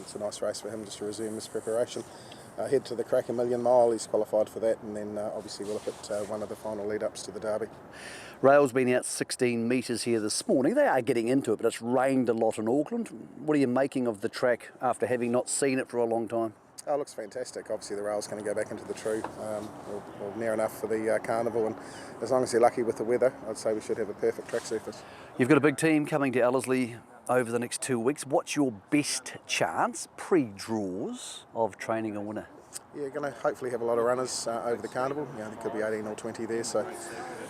Speaker 7: It's a nice race for him just to resume his preparation. Head to the Karaka Million mile, he's qualified for that, and then obviously we'll look at one of the final lead-ups to the Derby.
Speaker 2: Rail's been out 16 metres here this morning. They are getting into it, but it's rained a lot in Auckland. What are you making of the track after having not seen it for a long time?
Speaker 7: Oh, it looks fantastic. Obviously the rail's going to go back into the true, or near enough for the Carnival, and as long as you're lucky with the weather, I'd say we should have a perfect track surface.
Speaker 2: You've got a big team coming to Ellerslie over the next 2 weeks. What's your best chance, pre-draws, of training a winner?
Speaker 7: Yeah, going to hopefully have a lot of runners over the Carnival. You know, there could be 18 or 20 there, so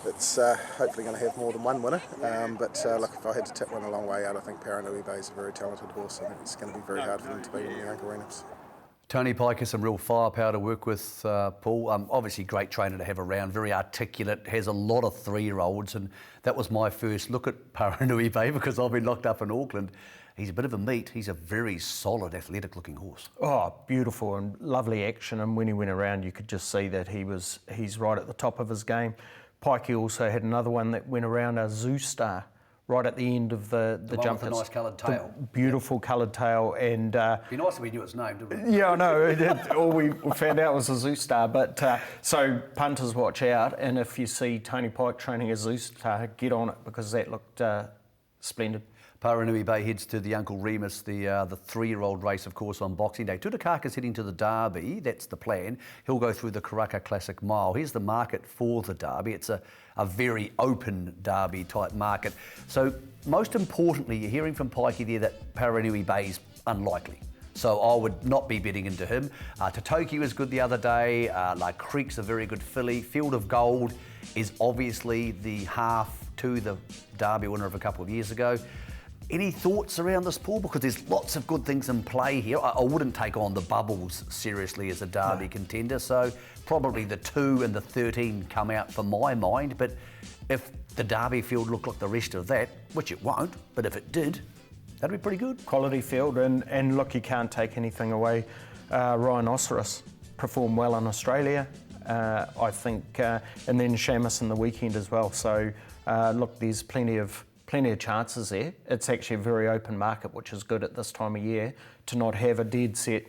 Speaker 7: it's hopefully going to have more than one winner. But look, if I had to tip one a long way out, I think Paranui Bay is a very talented horse. I think it's going to be very hard for them to beat in the Uncle Reynolds.
Speaker 2: Tony Pike has some real firepower to work with, Paul. Obviously, great trainer to have around, very articulate, has a lot of 3-year-olds, and that was my first look at Paranui Bay because I've been locked up in Auckland. He's a bit of a meat. He's a very solid, athletic-looking horse.
Speaker 3: Oh, beautiful and lovely action, and when he went around, you could just see that he's right at the top of his game. Pikey also had another one that went around, a Zoo Star, right at the end of the jump.
Speaker 2: With the nice coloured tail.
Speaker 3: Beautiful coloured tail, and
Speaker 2: be nice if we knew its name, didn't we?
Speaker 3: yeah, I know. All we found out was a Zoo Star, but so punters watch out, and if you see Tony Pike training a Zoo Star, get on it because that looked splendid.
Speaker 2: Paranui Bay heads to the Uncle Remus, the 3-year-old race, of course, on Boxing Day. Tutakaka's heading to the Derby. That's the plan. He'll go through the Karaka Classic Mile. Here's the market for the Derby. It's a very open Derby type market. So most importantly, you're hearing from Pikey there that Paranui Bay's unlikely. So I would not be betting into him. Totoki was good the other day. La Creek's a very good filly. Field of Gold is obviously the half to the Derby winner of a couple of years ago. Any thoughts around this, Paul? Because there's lots of good things in play here. I wouldn't take on the Bubbles seriously as a Derby contender, so probably the 2 and the 13 come out for my mind. But if the Derby field looked like the rest of that, which it won't, but if it did, that'd be pretty good.
Speaker 3: Quality field, and look, you can't take anything away. Rhinoceros performed well in Australia, I think, and then Shamus in the weekend as well. So look, there's plenty of chances there. It's actually a very open market, which is good at this time of year to not have a dead set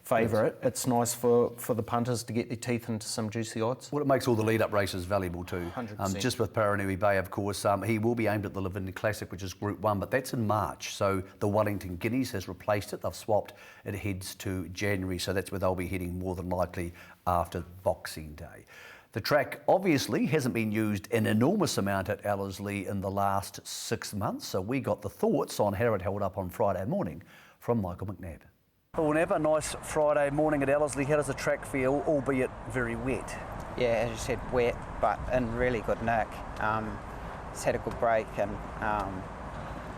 Speaker 3: favourite. It's nice for the punters to get their teeth into some juicy odds.
Speaker 2: Well, it makes all the lead-up races valuable too.
Speaker 3: 100%.
Speaker 2: Just with Paranui Bay, of course, he will be aimed at the Lavinia Classic, which is Group 1, but that's in March. So the Wellington Guineas has replaced it. They've swapped. It heads to January, so that's where they'll be heading more than likely after Boxing Day. The track obviously hasn't been used an enormous amount at Ellerslie in the last 6 months, so we got the thoughts on how it held up on Friday morning from Michael McNabb. Well, Nab, a nice Friday morning at Ellerslie. How does the track feel, albeit very wet?
Speaker 8: Yeah, as you said, wet, but in really good nick. It's had a good break and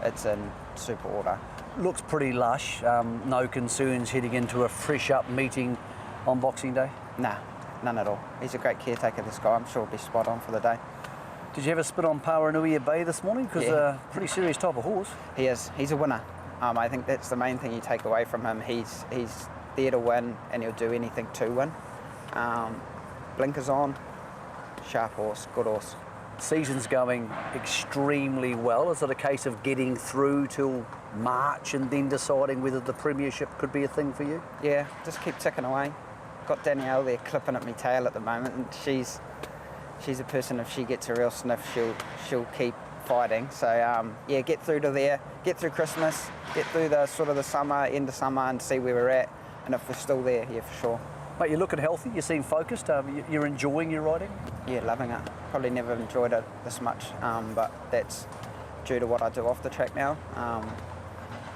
Speaker 8: it's in super order.
Speaker 2: Looks pretty lush. No concerns heading into a fresh up meeting on Boxing Day?
Speaker 8: Nah. None at all. He's a great caretaker, this guy. I'm sure he'll be spot on for the day.
Speaker 2: Did you have a spit on Paranui Bay this morning? Because a pretty serious type of horse.
Speaker 8: He is. He's a winner. I think that's the main thing you take away from him. He's there to win, and he'll do anything to win. Blinkers on, sharp horse, good horse.
Speaker 2: Season's going extremely well. Is it a case of getting through till March and then deciding whether the premiership could be a thing for you?
Speaker 8: Yeah, just keep ticking away. Got Danielle there clipping at my tail at the moment, and she's a person, if she gets a real sniff, she'll keep fighting. So yeah, get through to there, get through Christmas, get through the sort of the summer, end of summer, and see where we're at. And if we're still there, yeah, for sure.
Speaker 2: Mate, you're looking healthy. You seem focused. You're enjoying your riding.
Speaker 8: Yeah, loving it. Probably never enjoyed it this much, but that's due to what I do off the track now,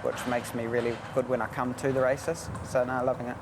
Speaker 8: which makes me really good when I come to the races. So no, loving it.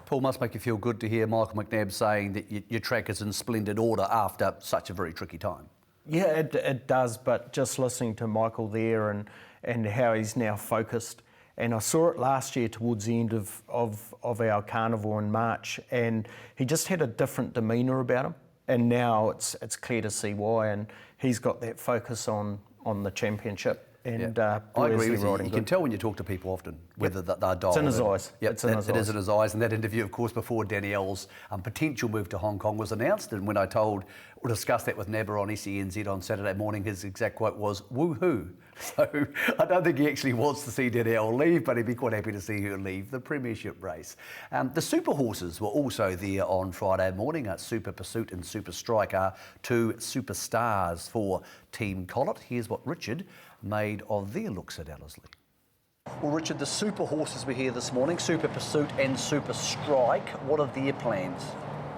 Speaker 2: Paul, must make you feel good to hear Michael McNabb saying that your track is in splendid order after such a very tricky time.
Speaker 3: Yeah, it does, but just listening to Michael there and how he's now focused, and I saw it last year towards the end of our Carnival in March, and he just had a different demeanour about him, and now it's clear to see why, and he's got that focus on the championship. And
Speaker 2: I agree with you. You can tell when you talk to people often whether they're dialed in.
Speaker 3: It's in his eyes.
Speaker 2: Yep,
Speaker 3: it's in his eyes.
Speaker 2: It is in his eyes. And that interview, of course, before Danielle's potential move to Hong Kong was announced. And when I discussed that with Nabber on SENZ on Saturday morning, his exact quote was, "Woohoo." So I don't think he actually wants to see Danielle leave, but he'd be quite happy to see her leave the premiership race. The super horses were also there on Friday morning. Super Pursuit and Super Strike are 2 superstars for Team Collett. Here's what Richard made of their looks at Ellerslie. Well, Richard, the super horses were here this morning, Super Pursuit and Super Strike. What are their plans?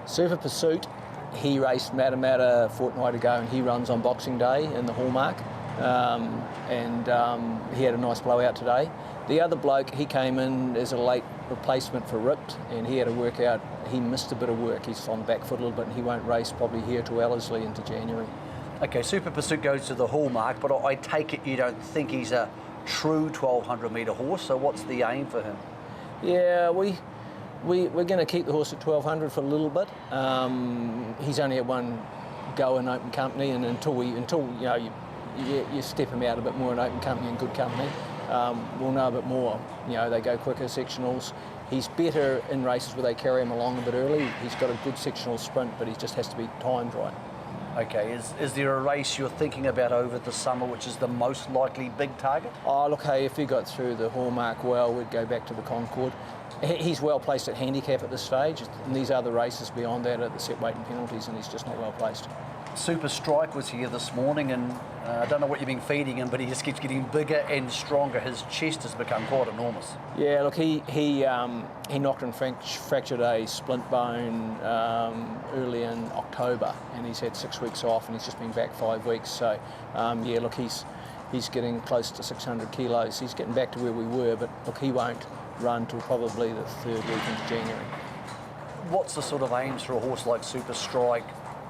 Speaker 9: Super Pursuit, he raced Matamata a fortnight ago and he runs on Boxing Day in the Hallmark. He had a nice blowout today. The other bloke, he came in as a late replacement for Ripped and he had to work out, he missed a bit of work. He's on the back foot a little bit and he won't race probably here to Ellerslie into January.
Speaker 2: Okay, Super Pursuit goes to the Hallmark, but I take it you don't think he's a true 1200 metre horse, so what's the aim for him?
Speaker 9: Yeah, we're going to keep the horse at 1200 for a little bit. He's only had one go in open company, and until you step him out a bit more in open company and good company, we'll know a bit more. They go quicker sectionals. He's better in races where they carry him along a bit early. He's got a good sectional sprint, but he just has to be timed right.
Speaker 2: Okay, is there a race you're thinking about over the summer which is the most likely big target?
Speaker 9: Oh, look, hey, if he got through the Hallmark well, we'd go back to the Concord. He's well placed at handicap at this stage, and these other races beyond that are the set weight and penalties, and he's just not well placed.
Speaker 2: Super Strike was here this morning, and I don't know what you've been feeding him, but he just keeps getting bigger and stronger. His chest has become quite enormous.
Speaker 9: Yeah, look, he knocked and fractured a splint bone early in October, and he's had 6 weeks off, and he's just been back 5 weeks. So, yeah, look, he's getting close to 600 kilos. He's getting back to where we were, but look, he won't run till probably the 3rd week into January.
Speaker 2: What's the sort of aims for a horse like Super Strike,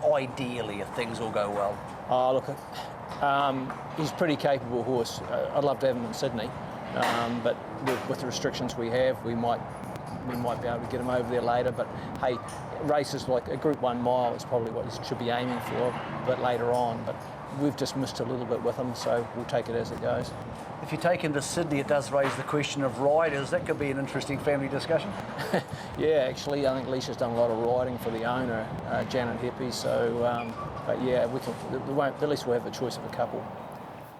Speaker 2: ideally, if things all go well?
Speaker 9: Oh, look, he's a pretty capable horse. I'd love to have him in Sydney, but with the restrictions we have, we might be able to get him over there later. But hey, races like a Group 1 mile is probably what he should be aiming for a bit later on. But we've just missed a little bit with him, so we'll take it as it goes.
Speaker 2: If you take him to Sydney, it does raise the question of riders. That could be an interesting family discussion.
Speaker 9: Yeah, actually, I think Leisha's done a lot of riding for the owner, Janet Heppy. So, but yeah, at least we'll have the choice of a couple.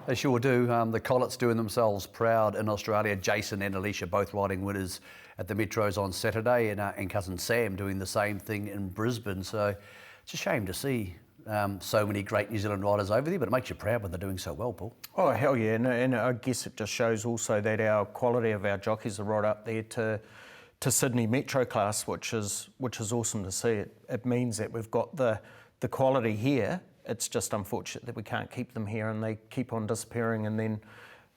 Speaker 2: They sure do. The Collets doing themselves proud in Australia. Jason and Alicia both riding winners at the Metros on Saturday, and cousin Sam doing the same thing in Brisbane. So it's a shame to see so many great New Zealand riders over there, but it makes you proud when they're doing so well, Paul.
Speaker 3: Oh, hell yeah, and I guess it just shows also that our quality of our jockeys are right up there to Sydney Metro class, which is awesome to see. It means that we've got the quality here. It's just unfortunate that we can't keep them here and they keep on disappearing. And then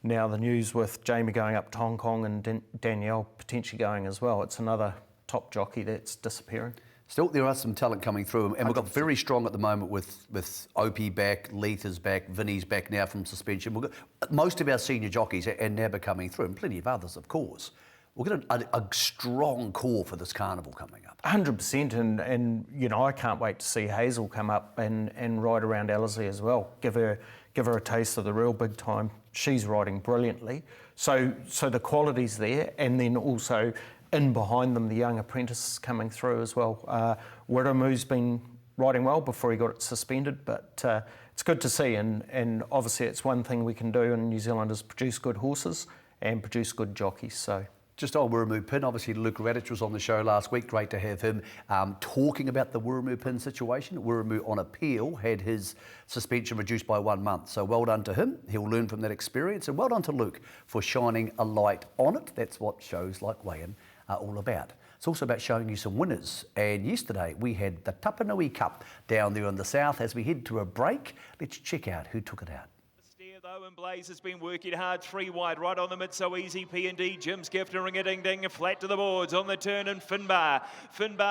Speaker 3: now the news with Jamie going up to Hong Kong and Danielle potentially going as well. It's another top jockey that's disappearing.
Speaker 2: Still, there are some talent coming through, and we've got very strong at the moment with Opie back, Leith is back, Vinny's back now from suspension. We've got most of our senior jockeys are now coming through, and plenty of others, of course. We've got a strong core for this carnival coming up.
Speaker 3: 100%, and I can't wait to see Hazel come up and ride around Ellerslie as well. Give her a taste of the real big time. She's riding brilliantly. So the quality's there, and then also in behind them, the young apprentices coming through as well. Wiramu's been riding well before he got suspended, but it's good to see. And obviously, it's one thing we can do in New Zealand is produce good horses and produce good jockeys. So.
Speaker 2: Just on Wiramu Pin, obviously Luke Radich was on the show last week. Great to have him talking about the Wiramu Pin situation. Wiramu on appeal had his suspension reduced by 1 month. So well done to him. He'll learn from that experience. And well done to Luke for shining a light on it. That's what shows like Weigh-In are all about. It's also about showing you some winners. And yesterday we had the Tapanui Cup down there in the south. As we head to a break, let's check out who took it out.
Speaker 10: Though, and Blaze has been working hard, 3 wide, right on them, it's so easy, P&D, Jim's Gift and Ring-a-Ding-Ding, flat to the boards, on the turn, and Finbar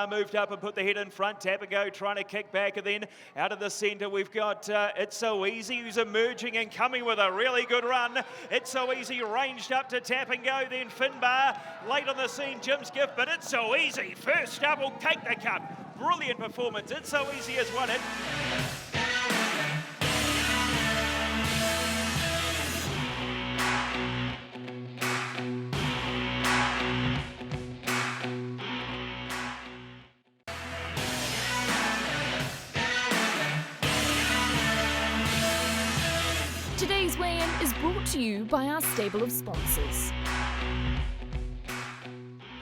Speaker 10: moved up and put the head in front, Tap and Go trying to kick back, and then out of the centre we've got It's So Easy, who's emerging and coming with a really good run. It's So Easy ranged up to Tap and Go, then Finbar, late on the scene, Jim's Gift, but It's So Easy, first up will take the cup. Brilliant performance, It's So Easy has won it.
Speaker 1: Today's weigh-in is brought to you by our stable of sponsors.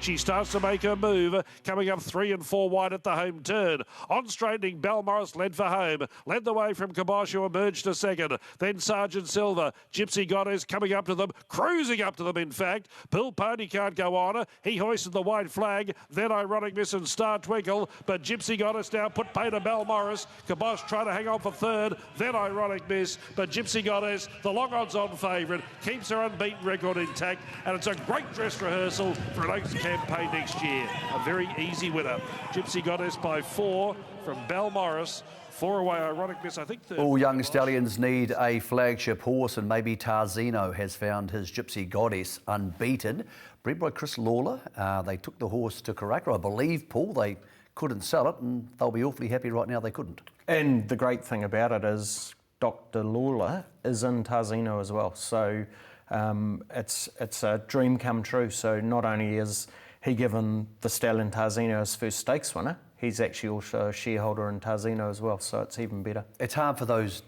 Speaker 11: She starts to make her move, coming up 3 and 4 wide at the home turn. On straightening, Balmorris led for home. Led the way from Kibosh, who emerged to second. Then Sergeant Silver. Gypsy Goddess coming up to them, cruising up to them, in fact. Bill Pony can't go on. He hoisted the white flag. Then Ironic Miss and Star Twinkle. But Gypsy Goddess now put pay to Balmorris. Kibosh trying to hang on for third. Then Ironic Miss. But Gypsy Goddess, the long odds-on favourite, keeps her unbeaten record intact. And it's a great dress rehearsal for an Oaks campaign next year. A very easy winner. Gypsy Goddess by 4 from Balmorris. 4 away, Ironic Miss, I think.
Speaker 2: All young stallions need a flagship horse, and maybe Tarzino has found his Gypsy Goddess unbeaten. Bred by Chris Lawler. They took the horse to Karaka, I believe, Paul. They couldn't sell it, and they'll be awfully happy right now they couldn't.
Speaker 3: And the great thing about it is Dr. Lawler is in Tarzino as well. So it's a dream come true. So not only is he given the stallion Tarzino his first stakes winner, he's actually also a shareholder in Tarzino as well, so it's even better. It's
Speaker 2: hard for those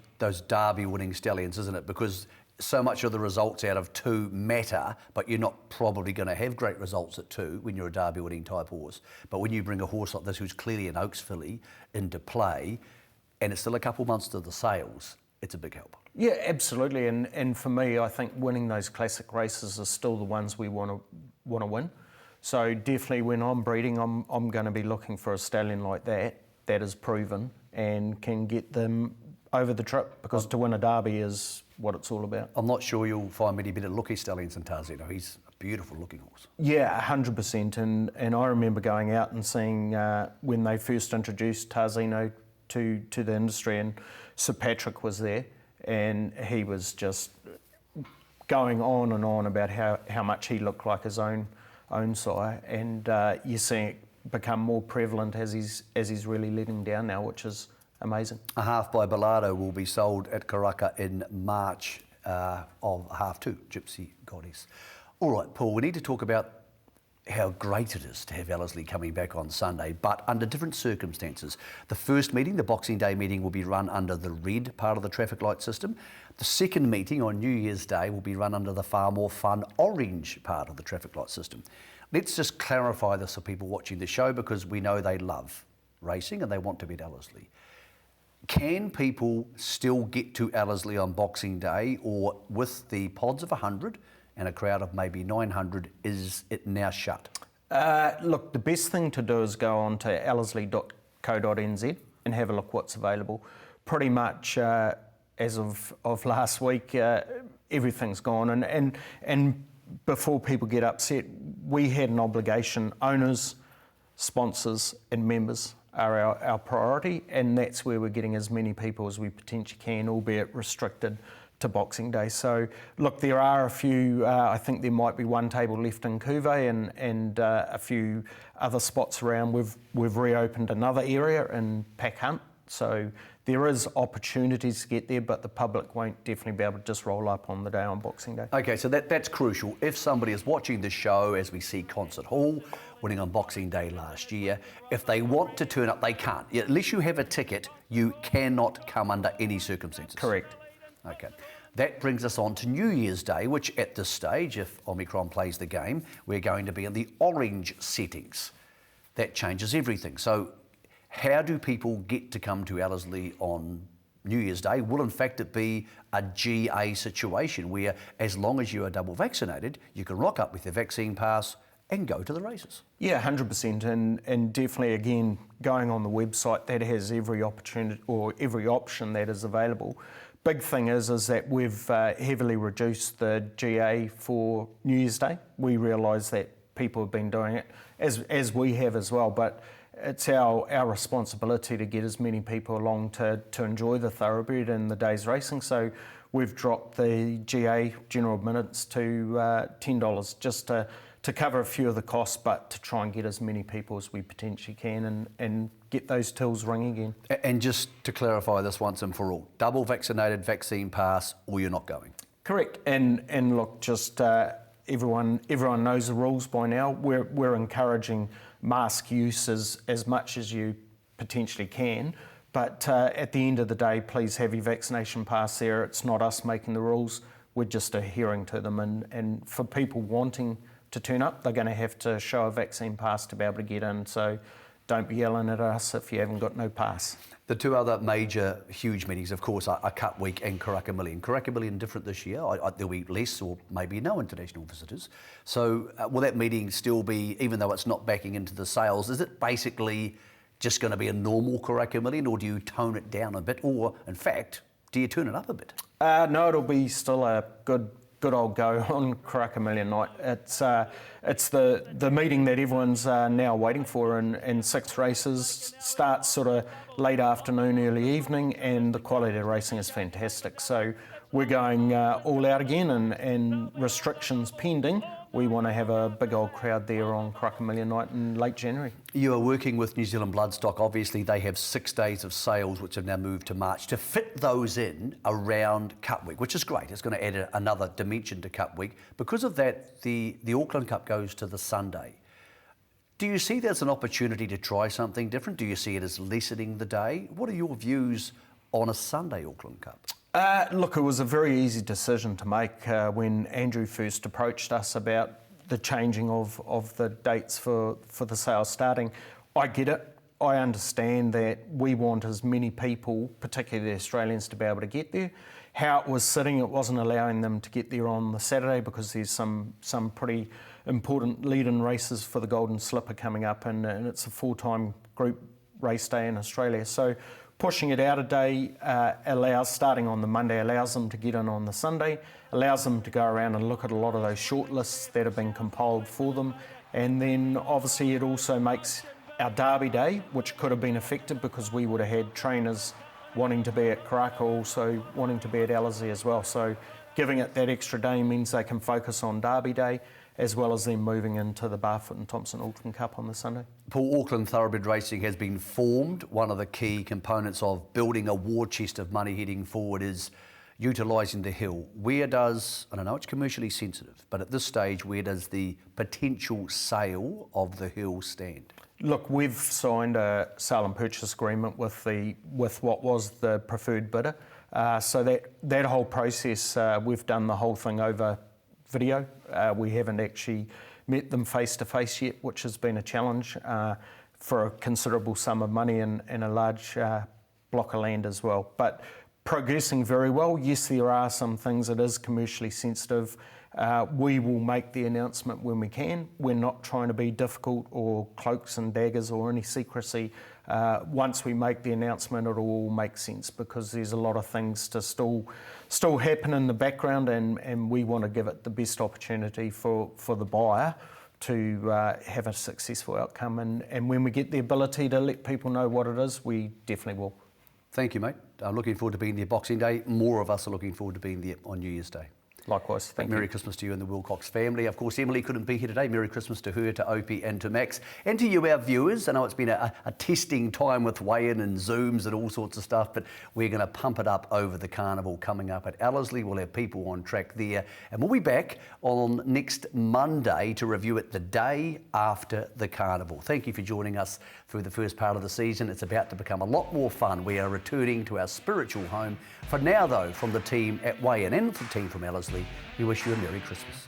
Speaker 2: Derby-winning stallions, isn't it? Because so much of the results out of 2 matter, but you're not probably going to have great results at 2 when you're a Derby-winning type horse. But when you bring a horse like this, who's clearly an Oaks filly, into play, and it's still a couple months to the sales, it's a big help.
Speaker 3: Yeah, absolutely. And for me, I think winning those classic races are still the ones we want to win. So definitely when I'm breeding, I'm going to be looking for a stallion like that is proven and can get them over the trip, because to win a Derby is what it's all about.
Speaker 2: I'm not sure you'll find many better looking stallions than Tarzino. He's a beautiful looking horse.
Speaker 3: Yeah, 100%. And I remember going out and seeing when they first introduced Tarzino to the industry, and Sir Patrick was there, and he was just going on and on about how much he looked like his own sire, and you're seeing it become more prevalent as he's really letting down now, which is amazing.
Speaker 2: A half by Bellado will be sold at Karaka in March of half 2, Gypsy Goddess. All right, Paul, we need to talk about how great it is to have Ellerslie coming back on Sunday, but under different circumstances. The first meeting, the Boxing Day meeting, will be run under the red part of the traffic light system. The second meeting on New Year's Day will be run under the far more fun orange part of the traffic light system. Let's just clarify this for people watching the show, because we know they love racing and they want to be at Ellerslie. Can people still get to Ellerslie on Boxing Day, or with the pods of 100 and a crowd of maybe 900, is it now shut?
Speaker 3: Look, the best thing to do is go on to ellerslie.co.nz and have a look what's available. Pretty much as of last week, everything's gone. And before people get upset, we had an obligation. Owners, sponsors and members are our priority, and that's where we're getting as many people as we potentially can, albeit restricted to Boxing Day. So look, there are a few, I think there might be one table left in Cuvée and a few other spots around. We've reopened another area in Pack Hunt, so there is opportunities to get there, but the public won't definitely be able to just roll up on the day on Boxing Day.
Speaker 2: Okay, so that's crucial. If somebody is watching this show, as we see Concert Hall winning on Boxing Day last year, if they want to turn up, they can't. Unless you have a ticket, you cannot come under any circumstances.
Speaker 3: Correct.
Speaker 2: Okay. That brings us on to New Year's Day, which at this stage, if Omicron plays the game, we're going to be in the orange settings. That changes everything. So how do people get to come to Ellerslie on New Year's Day? Will in fact it be a GA situation where, as long as you are double vaccinated, you can rock up with your vaccine pass and go to the races?
Speaker 3: Yeah, 100%, and definitely, again, going on the website, that has every opportunity or every option that is available. Big thing is that we've heavily reduced the GA for New Year's Day. We realise that people have been doing it, as we have as well, but it's our responsibility to get as many people along to enjoy the thoroughbred and the day's racing. So we've dropped the GA general admittance to $10 just to cover a few of the costs, but to try and get as many people as we potentially can and get those tills ringing again.
Speaker 2: And just to clarify this once and for all, double vaccinated, vaccine pass, or you're not going?
Speaker 3: Correct. And look, just everyone knows the rules by now. We're encouraging mask use as much as you potentially can, but at the end of the day, please have your vaccination pass there. It's not us making the rules, we're just adhering to them. And for people wanting to turn up, they're going to have to show a vaccine pass to be able to get in. So don't be yelling at us if you haven't got no pass.
Speaker 2: The two other major huge meetings, of course, are Cup Week and Karaka Million. Karaka Million different this year. There'll be less or maybe no international visitors. So will that meeting still be, even though it's not backing into the sales, is it basically just going to be a normal Karaka Million, or do you tone it down a bit? Or, in fact, do you turn it up a bit?
Speaker 3: No, it'll be still a good old go on Karaka Million night. It's the meeting that everyone's now waiting for, and 6 races starts sort of late afternoon, early evening, and the quality of racing is fantastic. So we're going all out again, and restrictions pending. We want to have a big old crowd there on Karaka Million night in late January.
Speaker 2: You are working with New Zealand Bloodstock. Obviously, they have 6 days of sales, which have now moved to March, to fit those in around Cup Week, which is great. It's going to add another dimension to Cup Week. Because of that, the Auckland Cup goes to the Sunday. Do you see there's an opportunity to try something different? Do you see it as lessening the day? What are your views on a Sunday Auckland Cup?
Speaker 3: Look, it was a very easy decision to make when Andrew first approached us about the changing of the dates for the sales starting. I get it. I understand that we want as many people, particularly the Australians, to be able to get there. How it was sitting, it wasn't allowing them to get there on the Saturday because there's some pretty important lead-in races for the Golden Slipper coming up, and it's a full-time group race day in Australia. So pushing it out a day starting on the Monday, allows them to get in on the Sunday, allows them to go around and look at a lot of those shortlists that have been compiled for them. And then obviously it also makes our Derby Day, which could have been affected because we would have had trainers wanting to be at Karaka, also wanting to be at Ellerslie as well. So giving it that extra day means they can focus on Derby Day, as well as then moving into the Barfoot and Thompson Auckland Cup on the Sunday.
Speaker 2: Paul, Auckland Thoroughbred Racing has been formed. One of the key components of building a war chest of money heading forward is utilising the hill. Where does, and I know it's commercially sensitive, but at this stage, where does the potential sale of the hill stand?
Speaker 3: Look, we've signed a sale and purchase agreement with what was the preferred bidder. So that whole process, we've done the whole thing over video. We haven't actually met them face to face yet, which has been a challenge for a considerable sum of money and a large block of land as well. But progressing very well. Yes, there are some things that is commercially sensitive. We will make the announcement when we can. We're not trying to be difficult or cloaks and daggers or any secrecy. Once we make the announcement, it'll all make sense because there's a lot of things to still happen in the background, and we want to give it the best opportunity for the buyer to have a successful outcome. And when we get the ability to let people know what it is, we definitely will.
Speaker 2: Thank you, mate. I'm looking forward to being there Boxing Day. More of us are looking forward to being there on New Year's Day.
Speaker 3: Likewise, thank you.
Speaker 2: Merry Christmas to you and the Wilcox family. Of course, Emily couldn't be here today. Merry Christmas to her, to Opie and to Max. And to you, our viewers. I know it's been a testing time with weigh-in and Zooms and all sorts of stuff, but we're going to pump it up over the Carnival coming up at Ellerslie. We'll have people on track there. And we'll be back on next Monday to review it the day after the Carnival. Thank you for joining us through the first part of the season. It's about to become a lot more fun. We are returning to our spiritual home. For now, though, from the team at Weigh-In and from the team from Ellerslie, we wish you a Merry Christmas.